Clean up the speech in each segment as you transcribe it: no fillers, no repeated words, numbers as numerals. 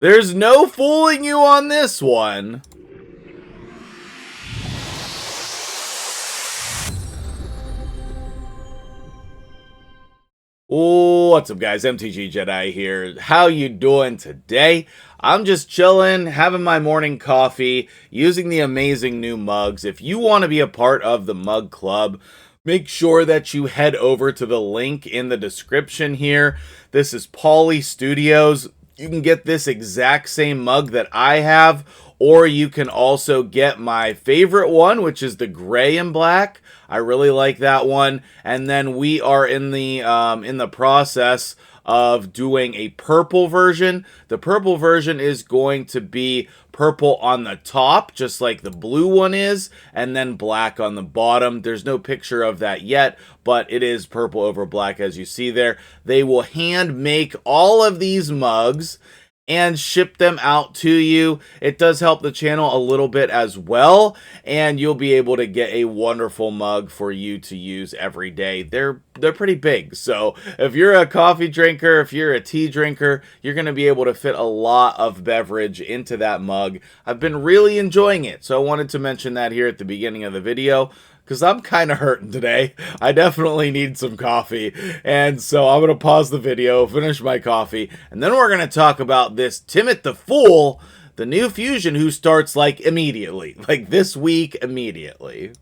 There's no fooling you on this one. What's up, guys? MtgJedi here. How you doing today? I'm just chilling, having my morning coffee, using the amazing new mugs. If you want to be a part of the mug club, make sure that you head over to the link in the description here. This is Pauly Studios. You can get this exact same mug that I have, or you can also get my favorite one, which is the gray and black. I really like that one. And then we are in the process of doing a purple version. The purple version is going to be purple on the top, just like the blue one is, and then black on the bottom. There's no picture of that yet, but it is purple over black, as you see there. They will hand make all of these mugs and ship them out to you. It does help the channel a little bit as well, and you'll be able to get a wonderful mug for you to use every day. They're pretty big, so if you're a coffee drinker, if you're a tea drinker, you're going to be able to fit a lot of beverage into that mug. I've been really enjoying it, so I wanted to mention that here at the beginning of the video, because I'm kind of hurting today. I definitely need some coffee. And so I'm going to pause the video, finish my coffee, and then we're going to talk about this Timit the Fool, the new fusion who starts like immediately. Like this week, immediately.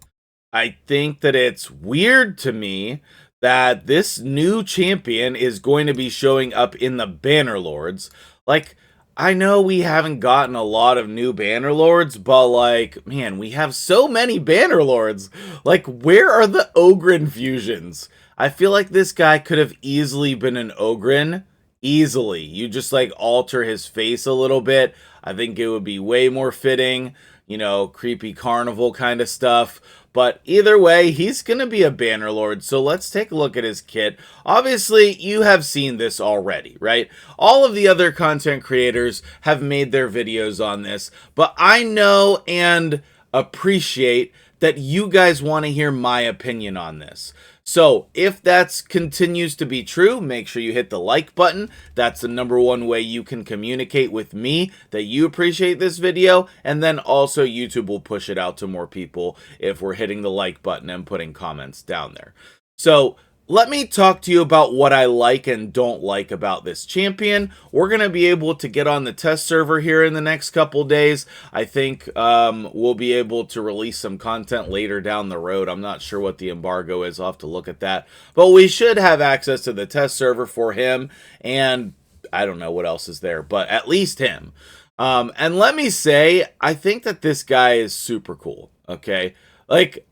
I think that it's weird to me that this new champion is going to be showing up in the Bannerlords. Like, I know we haven't gotten a lot of new Bannerlords, but like, man, we have so many Bannerlords. Like, where are the Ogryn fusions? I feel like this guy could have easily been an Ogryn. Easily. You just like alter his face a little bit. I think it would be way more fitting. You know, creepy carnival kind of stuff. But either way, he's going to be a Bannerlord, so let's take a look at his kit. Obviously, you have seen this already, right? All of the other content creators have made their videos on this, but I know and appreciate that you guys want to hear my opinion on this. So if that continues to be true, make sure you hit the like button. That's the #1 way you can communicate with me that you appreciate this video. And then also YouTube will push it out to more people if we're hitting the like button and putting comments down there. So let me talk to you about what I like and don't like about this champion. We're going to be able to get on the test server here in the next couple days. I think we'll be able to release some content later down the road. I'm not sure what the embargo is. I'll have to look at that. But we should have access to the test server for him. And I don't know what else is there, but at least him. And let me say, I think that this guy is super cool. Okay? Like,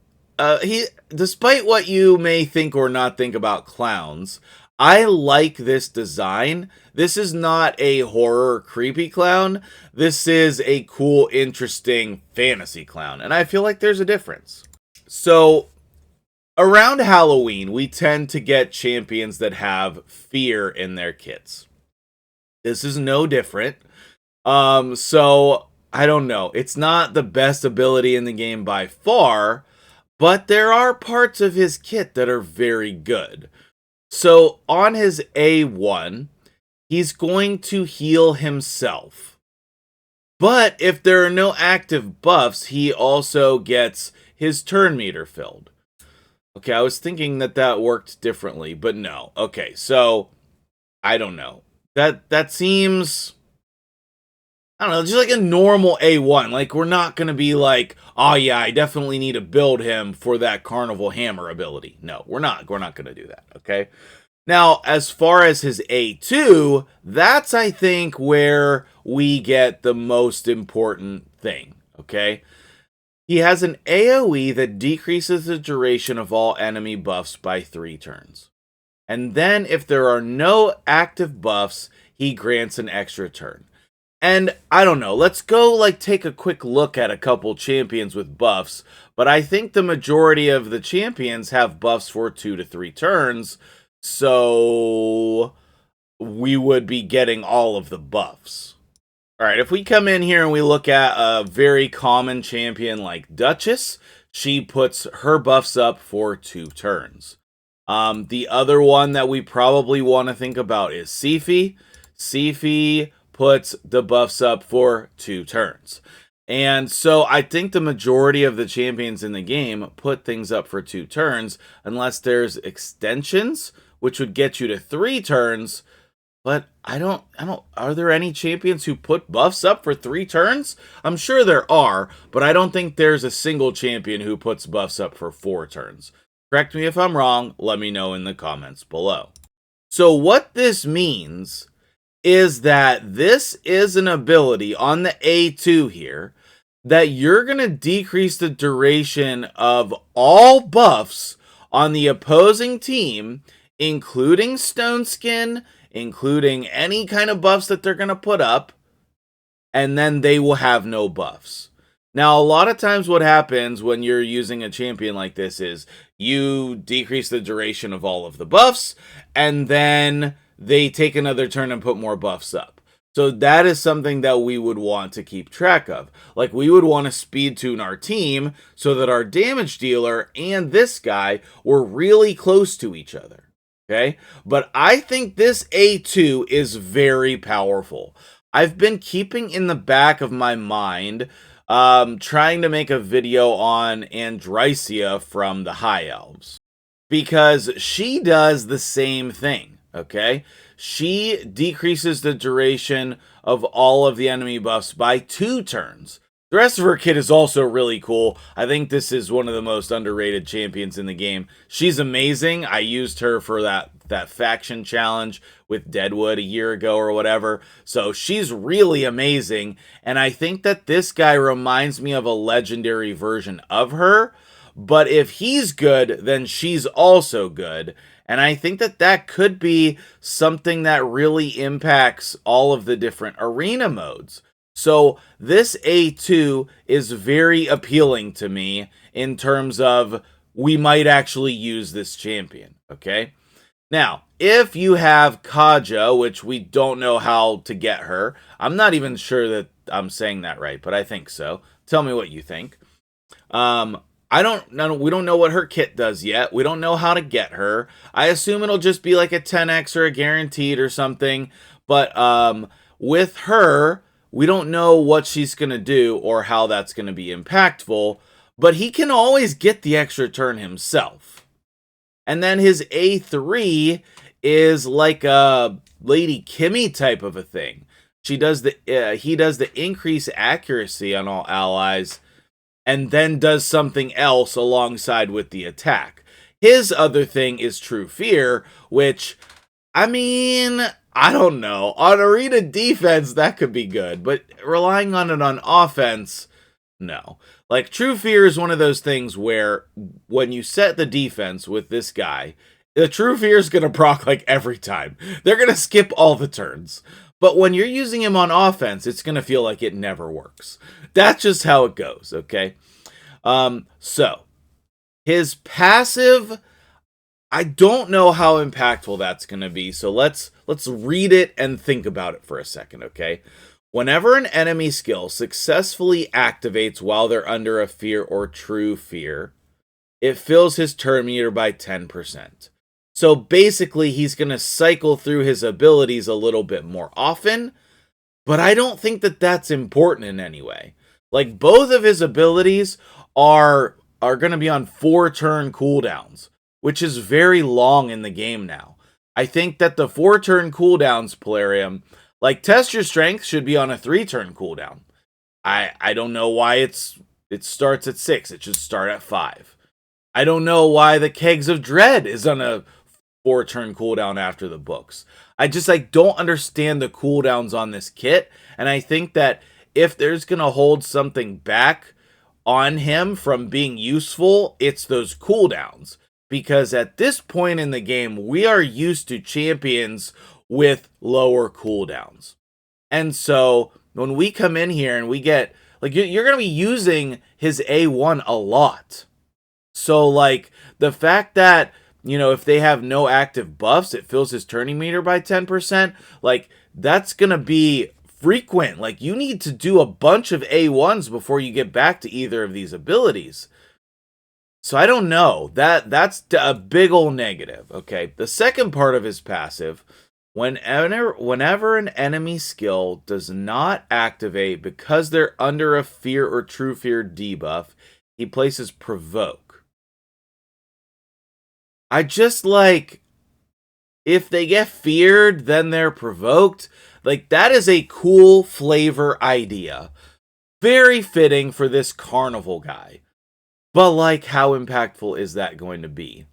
despite what you may think or not think about clowns, I like this design. This is not a horror creepy clown. This is a cool, interesting fantasy clown. And I feel like there's a difference. So around Halloween, we tend to get champions that have fear in their kits. This is no different. So I don't know. It's not the best ability in the game by far, but there are parts of his kit that are very good. So on his A1, he's going to heal himself. But if there are no active buffs, he also gets his turn meter filled. Okay, I was thinking that that worked differently, but no. Okay, so I don't know. That seems, I don't know, just like a normal A1. Like, we're not going to be like, oh yeah, I definitely need to build him for that Carnival Hammer ability. No, we're not going to do that, okay? Now, as far as his A2, that's, I think, where we get the most important thing, okay? He has an AoE that decreases the duration of all enemy buffs by 3 turns. And then, if there are no active buffs, he grants an extra turn. And I don't know, let's go like take a quick look at a couple champions with buffs, but I think the majority of the champions have buffs for 2 to 3 turns, so we would be getting all of the buffs. Alright, if we come in here and we look at a very common champion like Duchess, she puts her buffs up for 2 turns. The other one that we probably want to think about is Siphi. Siphi puts the buffs up for 2 turns. And so I think the majority of the champions in the game put things up for 2 turns, unless there's extensions, which would get you to 3 turns. But are there any champions who put buffs up for 3 turns? I'm sure there are, but I don't think there's a single champion who puts buffs up for 4 turns. Correct me if I'm wrong, let me know in the comments below. So what this means is that this is an ability on the A2 here that you're going to decrease the duration of all buffs on the opposing team, including Stone Skin, including any kind of buffs that they're going to put up, and then they will have no buffs. Now, a lot of times what happens when you're using a champion like this is you decrease the duration of all of the buffs, and then they take another turn and put more buffs up. So that is something that we would want to keep track of. Like, we would want to speed tune our team so that our damage dealer and this guy were really close to each other. Okay? But I think this A2 is very powerful. I've been keeping in the back of my mind trying to make a video on Andrysia from the High Elves, because she does the same thing. Okay, she decreases the duration of all of the enemy buffs by 2 turns. The rest of her kit is also really cool. I think this is one of the most underrated champions in the game. She's amazing. I used her for that faction challenge with Deadwood a year ago or whatever. So she's really amazing. And I think that this guy reminds me of a legendary version of her. But if he's good, then she's also good. And I think that that could be something that really impacts all of the different arena modes. So this A2 is very appealing to me in terms of we might actually use this champion, okay? Now, if you have Kaja, which we don't know how to get her, I'm not even sure that I'm saying that right, but I think so. Tell me what you think. We don't know what her kit does yet. We don't know how to get her. I assume it'll just be like a 10x or a guaranteed or something. But with her, we don't know what she's going to do or how that's going to be impactful. But he can always get the extra turn himself. And then his A3 is like a Lady Kimmy type of a thing. He does the increase accuracy on all allies, and then does something else alongside with the attack. His other thing is True Fear, which, I mean, I don't know. On arena defense, that could be good, but relying on it on offense, no. Like, True Fear is one of those things where when you set the defense with this guy, the True Fear is going to proc like every time. They're going to skip all the turns. But when you're using him on offense, it's going to feel like it never works. That's just how it goes, okay? So, his passive, I don't know how impactful that's going to be. So let's read it and think about it for a second, okay? Whenever an enemy skill successfully activates while they're under a fear or true fear, it fills his turn meter by 10%. So basically, he's going to cycle through his abilities a little bit more often, but I don't think that that's important in any way. Like, both of his abilities are going to be on 4-turn cooldowns, which is very long in the game now. I think that the 4-turn cooldowns, Polarium, like, Test Your Strength should be on a 3-turn cooldown. I don't know why it starts at 6. It should start at 5. I don't know why the Kegs of Dread is on a 4-turn cooldown after the books. I don't understand the cooldowns on this kit, and I think that if there's going to hold something back on him from being useful, it's those cooldowns. Because at this point in the game, we are used to champions with lower cooldowns. And so, when we come in here and we get, like, you're going to be using his A1 a lot. So, like, the fact that, you know, if they have no active buffs, it fills his turning meter by 10%. Like, that's going to be frequent. Like, you need to do a bunch of A1s before you get back to either of these abilities. So I don't know. That's a big old negative. Okay. The second part of his passive Whenever an enemy skill does not activate because they're under a fear or true fear debuff, he places provoke. I just like, if they get feared, then they're provoked. Like, that is a cool flavor idea. Very fitting for this carnival guy. But, like, how impactful is that going to be?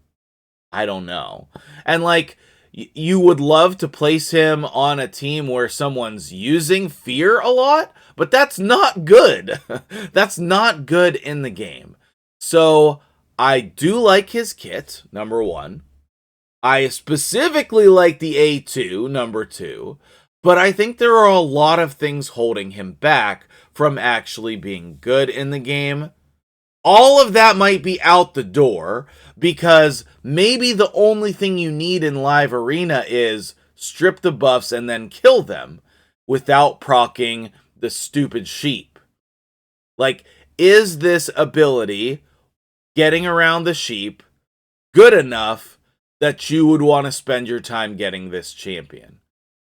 I don't know. And, like, you would love to place him on a team where someone's using fear a lot, but that's not good. That's not good in the game. So, I do like his kit, number one. I specifically like the A2, number two. But I think there are a lot of things holding him back from actually being good in the game. All of that might be out the door, because maybe the only thing you need in live arena is strip the buffs and then kill them without proccing the stupid sheep. Like, is this ability, getting around the sheep, good enough that you would want to spend your time getting this champion?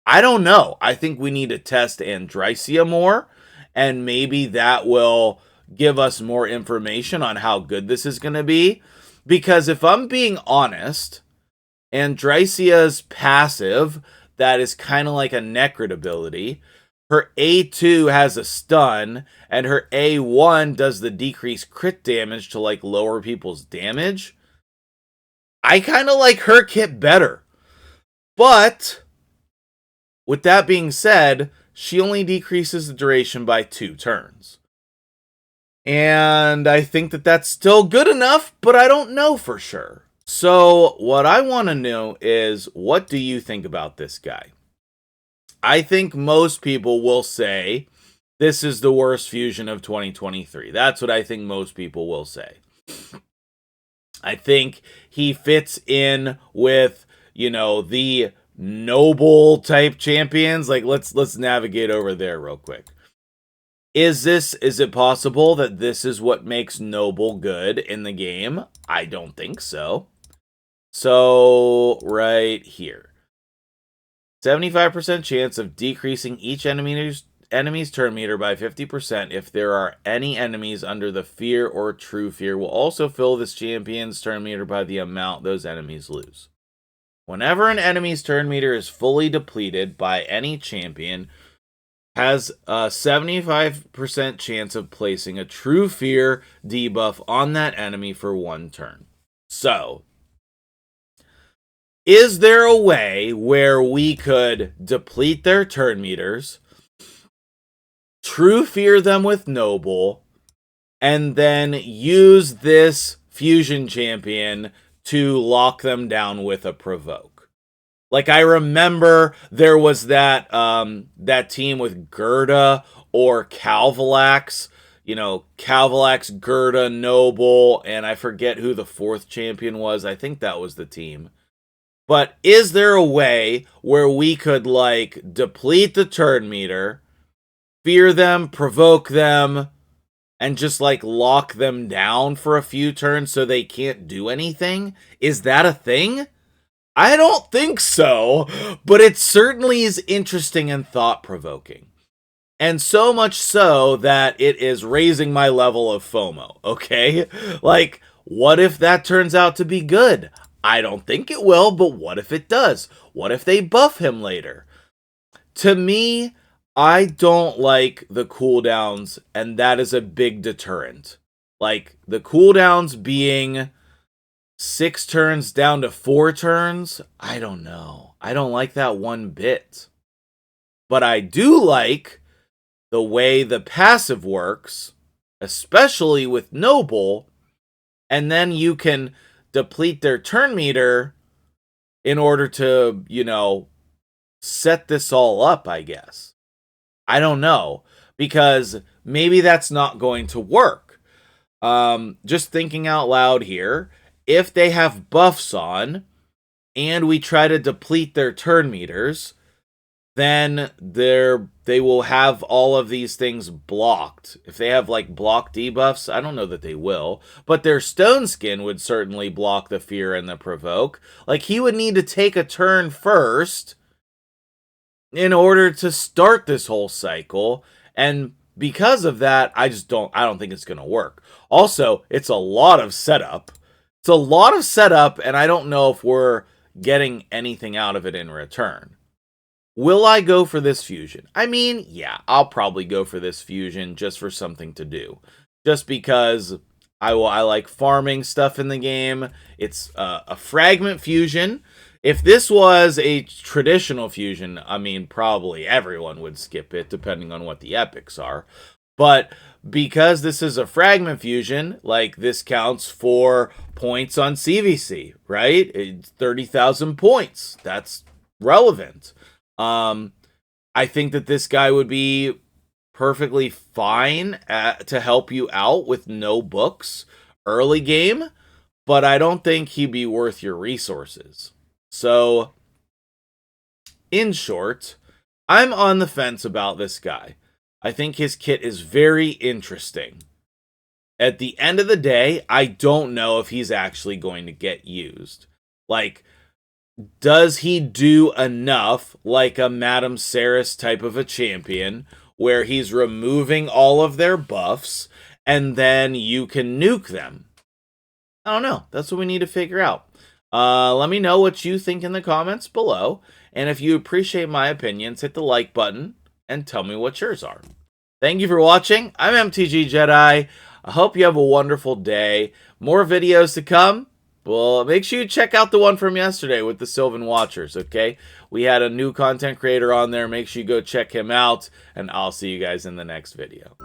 I don't know. I think we need to test Andrysia more, and maybe that will give us more information on how good this is going to be. Because if I'm being honest, Andrysia's passive, that is kind of like a Necrit ability, her A2 has a stun, and her A1 does the decreased crit damage to, like, lower people's damage. I kind of like her kit better. But with that being said, she only decreases the duration by 2 turns. And I think that that's still good enough, but I don't know for sure. So what I want to know is, what do you think about this guy? I think most people will say this is the worst fusion of 2023. That's what I think most people will say. I think he fits in with, the noble type champions. Like, let's navigate over there real quick. Is it possible that this is what makes noble good in the game? I don't think so. So, right here. 75% chance of decreasing each enemy's turn meter by 50% if there are any enemies under the fear or true fear. Will also fill this champion's turn meter by the amount those enemies lose. Whenever an enemy's turn meter is fully depleted by any champion, has a 75% chance of placing a true fear debuff on that enemy for 1 turn. So, is there a way where we could deplete their turn meters, true fear them with noble, and then use this fusion champion to lock them down with a provoke? Like, I remember there was that team with Gerda or Calvalax, Calvalax, Gerda, Noble, and I forget who the 4th champion was. I think that was the team. But is there a way where we could, like, deplete the turn meter, fear them, provoke them, and just, like, lock them down for a few turns so they can't do anything? Is that a thing? I don't think so, but it certainly is interesting and thought-provoking. And so much so that it is raising my level of FOMO, okay? Like, what if that turns out to be good? I don't think it will, but what if it does? What if they buff him later? To me, I don't like the cooldowns, and that is a big deterrent. Like, the cooldowns being 6 turns down to 4 turns, I don't know. I don't like that one bit. But I do like the way the passive works, especially with Noble, and then you can deplete their turn meter in order to, set this all up, I guess. I don't know, because maybe that's not going to work. Just thinking out loud here, if they have buffs on, and we try to deplete their turn meters, then they will have all of these things blocked. If they have, like, block debuffs, I don't know that they will, but their stone skin would certainly block the fear and the provoke. Like, he would need to take a turn first in order to start this whole cycle. And because of that, I don't think it's going to work. Also, it's a lot of setup. It's a lot of setup, and I don't know if we're getting anything out of it in return. Will I go for this fusion? I mean, yeah, I'll probably go for this fusion just for something to do. Just because I like farming stuff in the game. It's a fragment fusion. If this was a traditional fusion, I mean, probably everyone would skip it, depending on what the epics are. But because this is a fragment fusion, like, this counts for points on CVC, right? It's 30,000 points. That's relevant. I think that this guy would be perfectly fine to help you out with no books early game, but I don't think he'd be worth your resources. So, in short, I'm on the fence about this guy. I think his kit is very interesting. At the end of the day, I don't know if he's actually going to get used. Like, does he do enough like a Madame Saris type of a champion where he's removing all of their buffs and then you can nuke them? I don't know. That's what we need to figure out. Let me know what you think in the comments below. And if you appreciate my opinions, hit the like button and tell me what yours are. Thank you for watching. I'm MtgJedi. I hope you have a wonderful day. More videos to come. Well, make sure you check out the one from yesterday with the Sylvan Watchers, okay? We had a new content creator on there. Make sure you go check him out, and I'll see you guys in the next video.